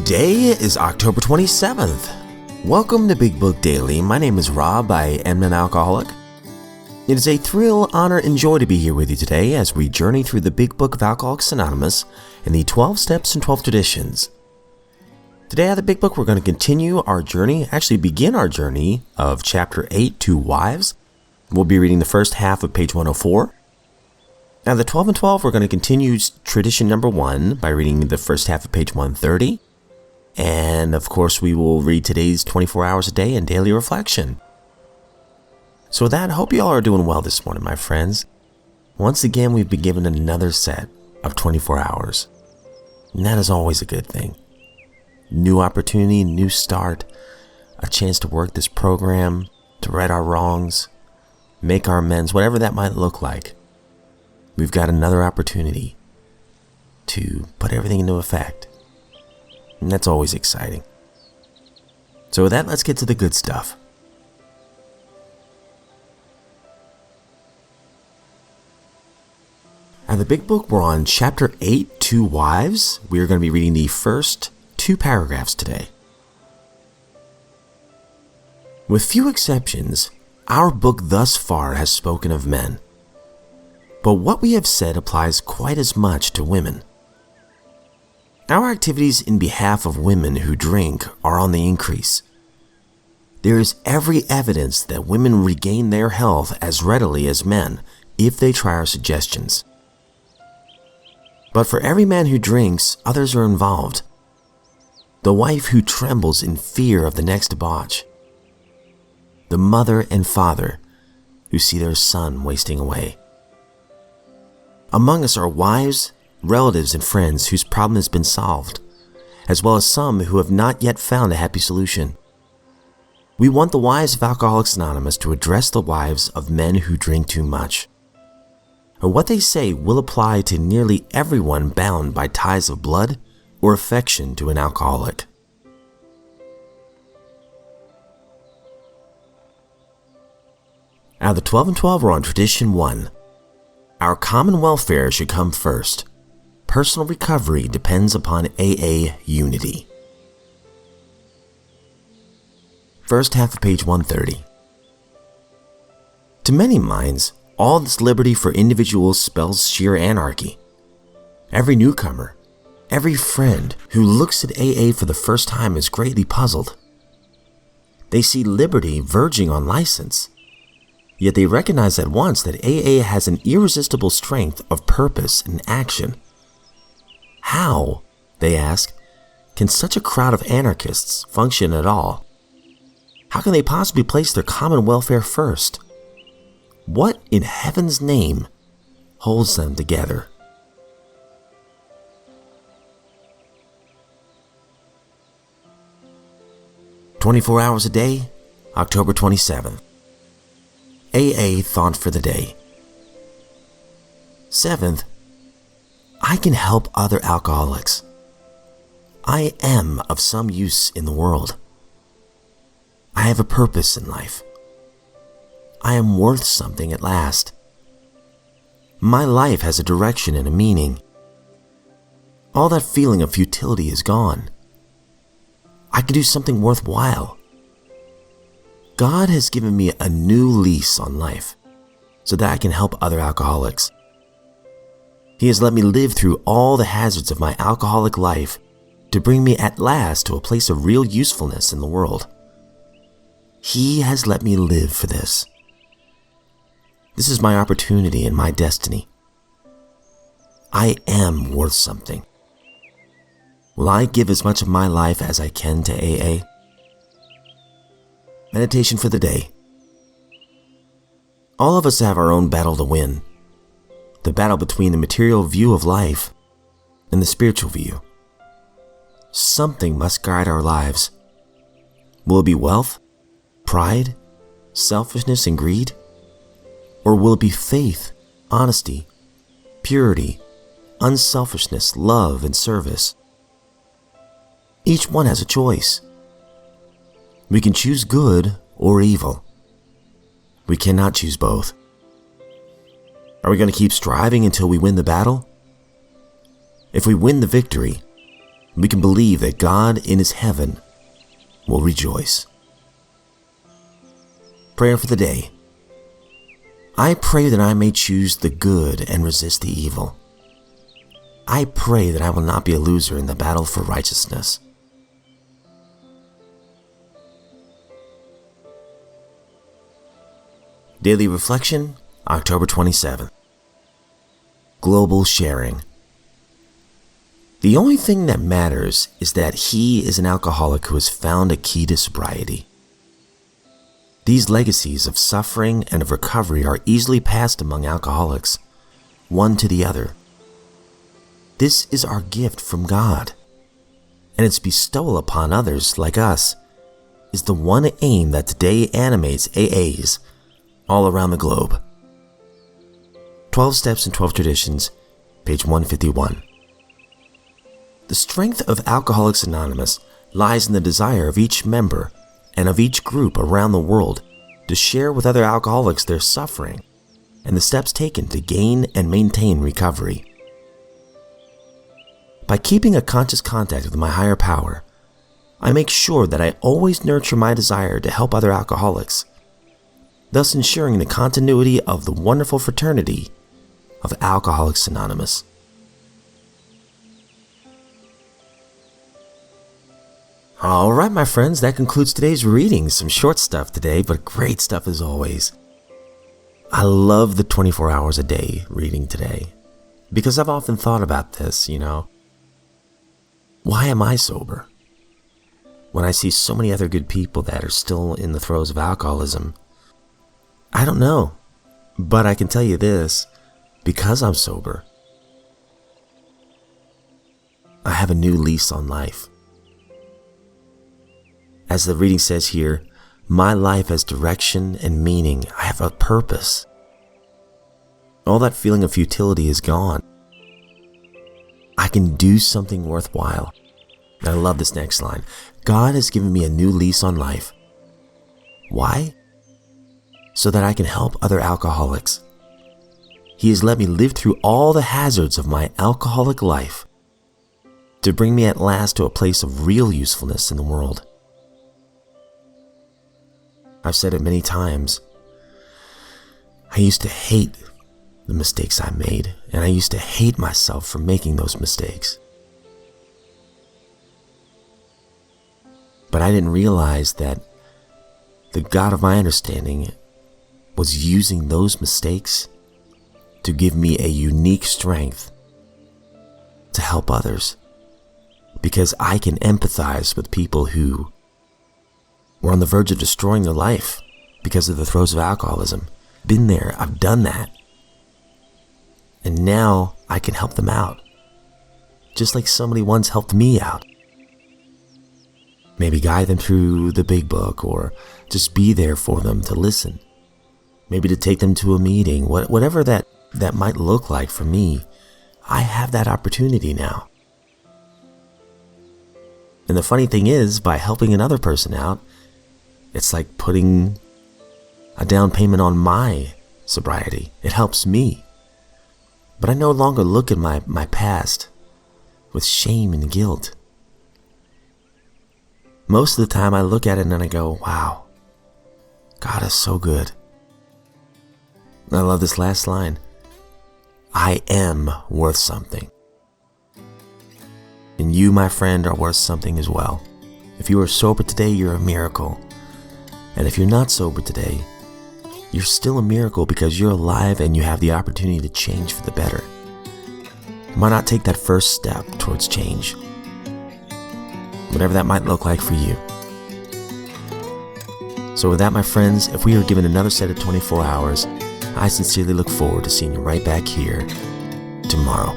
Today is October 27th. Welcome to Big Book Daily. My name is Rob. I am an alcoholic. It is a thrill, honor, and joy to be here with you today as we journey through the Big Book of Alcoholics Anonymous and the 12 Steps and 12 Traditions. Today at the Big Book, we're going to continue our journey, begin our journey of Chapter 8, Two Wives. We'll be reading the first half of page 104. Now, the 12 and 12, we're going to continue tradition number 1 by reading the first half of page 130. And of course, we will read today's 24 hours a day and daily reflection. So with that, I hope you all are doing well this morning, my friends. Once again, we've been given another set of 24 hours. And that is always a good thing. New opportunity, new start, a chance to work this program, to right our wrongs, make our amends, whatever that might look like. We've got another opportunity to put everything into effect. And that's always exciting. So with that, let's get to the good stuff. At the Big Book, we're on Chapter 8, Two Wives. We are going to be reading the first 2 paragraphs today. With few exceptions, our book thus far has spoken of men. But what we have said applies quite as much to women. Our activities in behalf of women who drink are on the increase. There is every evidence that women regain their health as readily as men if they try our suggestions. But for every man who drinks, others are involved. The wife who trembles in fear of the next debauch. The mother and father who see their son wasting away. Among us are wives, relatives, and friends whose problem has been solved, as well as some who have not yet found a happy solution. We want the wives of Alcoholics Anonymous to address the wives of men who drink too much. And what they say will apply to nearly everyone bound by ties of blood or affection to an alcoholic. Out of the 12 and 12, we're on Tradition 1. Our common welfare should come first. Personal recovery depends upon AA unity. First half of page 130. To many minds, all this liberty for individuals spells sheer anarchy. Every newcomer, every friend who looks at AA for the first time is greatly puzzled. They see liberty verging on license, yet they recognize at once that AA has an irresistible strength of purpose and action. How, they ask, can such a crowd of anarchists function at all? How can they possibly place their common welfare first? What in heaven's name holds them together? "24 hours a day, October 27th. AA thought for the day. 7th, I can help other alcoholics. I am of some use in the world. I have a purpose in life. I am worth something at last. My life has a direction and a meaning. All that feeling of futility is gone. I can do something worthwhile. God has given me a new lease on life so that I can help other alcoholics. He has let me live through all the hazards of my alcoholic life to bring me at last to a place of real usefulness in the world. He has let me live for this. This is my opportunity and my destiny. I am worth something. Will I give as much of my life as I can to AA? Meditation for the day. All of us have our own battle to win. The battle between the material view of life and the spiritual view. Something must guide our lives. Will it be wealth, pride, selfishness, and greed? Or will it be faith, honesty, purity, unselfishness, love, and service? Each one has a choice. We can choose good or evil. We cannot choose both. Are we going to keep striving until we win the battle? If we win the victory, we can believe that God in His heaven will rejoice. Prayer for the day. I pray that I may choose the good and resist the evil. I pray that I will not be a loser in the battle for righteousness. Daily Reflection, October 27th. Global sharing. The only thing that matters is that he is an alcoholic who has found a key to sobriety. These legacies of suffering and of recovery are easily passed among alcoholics, one to the other. This is our gift from God, and its bestowal upon others like us is the one aim that today animates AAs all around the globe. 12 Steps and 12 Traditions, page 151. The strength of Alcoholics Anonymous lies in the desire of each member and of each group around the world to share with other alcoholics their suffering and the steps taken to gain and maintain recovery. By keeping a conscious contact with my higher power, I make sure that I always nurture my desire to help other alcoholics, thus ensuring the continuity of the wonderful fraternity of Alcoholics Anonymous. All right, my friends, that concludes today's reading. Some short stuff today, but great stuff as always. I love the 24 hours a day reading today because I've often thought about this, Why am I sober? When I see so many other good people that are still in the throes of alcoholism, I don't know, but I can tell you this, because I'm sober, I have a new lease on life. As the reading says here, my life has direction and meaning. I have a purpose. All that feeling of futility is gone. I can do something worthwhile. And I love this next line. God has given me a new lease on life. Why? So that I can help other alcoholics. He has let me live through all the hazards of my alcoholic life to bring me at last to a place of real usefulness in the world. I've said it many times. I used to hate the mistakes I made, and I used to hate myself for making those mistakes. But I didn't realize that the God of my understanding was using those mistakes to give me a unique strength to help others, because I can empathize with people who were on the verge of destroying their life because of the throes of alcoholism. Been there, I've done that. And now I can help them out, just like somebody once helped me out. Maybe guide them through the big book, or just be there for them to listen. Maybe to take them to a meeting, whatever that might look like for me. I have that opportunity now. And the funny thing is, by helping another person out, it's like putting a down payment on my sobriety. It helps me. But I no longer look at my past with shame and guilt. Most of the time I look at it and I go, wow, God is so good. And I love this last line. I am worth something. And you, my friend, are worth something as well. If you are sober today, you're a miracle. And if you're not sober today, you're still a miracle because you're alive and you have the opportunity to change for the better. Why not take that first step towards change? Whatever that might look like for you. So with that, my friends, if we are given another set of 24 hours, I sincerely look forward to seeing you right back here tomorrow.